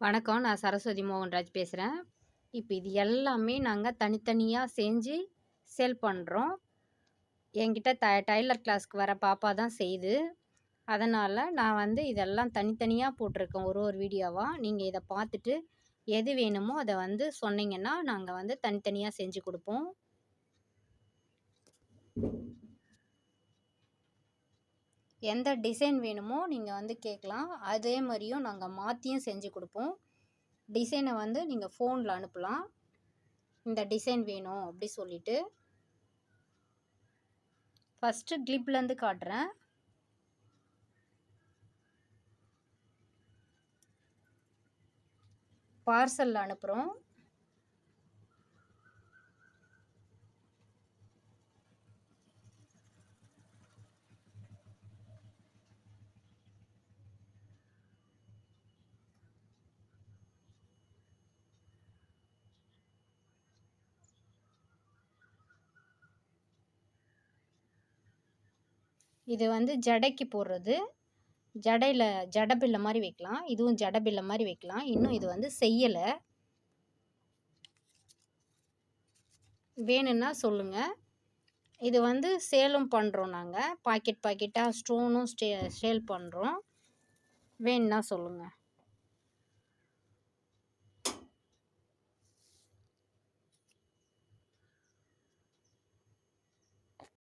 வணக்கம். நான் சரஸ்வதி மோகன்ராஜ் பேசுறேன். இப்ப இது எல்லாமே நாங்க தனித்தனியா செஞ்சு சேல் பண்றோம். என்கிட்ட டைலர் கிளாஸ்க்கு வர பாப்பா தான் செய்யுது. அதனால நான் வந்து இதெல்லாம் தனித்தனியா போட்டிருக்கேன் ஒரு ஒரு வீடியோவா. நீங்க இத பார்த்துட்டு எது வேணுமோ அத வந்து சொன்னீங்கன்னா, நாங்க வந்து தனித்தனியா செஞ்சு குடுப்போம். எந்த டிசைன் வேணுமோ நீங்க வந்து கேட்கலாம். அதே மாரியும் நாங்க மாத்தியும் செஞ்சு குடுப்போம். டிசைன வந்து நீங்க ஃபோன்ல அனுப்பலாம். இந்த டிசைன் வேணும் அப்படி சொல்லிட்டு. ஃபர்ஸ்ட்டு கிளிப்லேருந்து காட்டுறேன். பார்சல்ல அனுப்புறோம். இது வந்து ஜடைக்கு போடுறது. ஜடையில ஜட பிள்ளை மாரி வைக்கலாம். இதுவும் ஜட பிள்ளை மாரி வைக்கலாம். இன்னும் இது வந்து செய்யல. வேணும்னா சொல்லுங்க. இது வந்து சேலும் பண்றோம் நாங்க. பாக்கெட்டா ஸ்டோனும் சேல் பண்றோம். வேணும்னா சொல்லுங்க.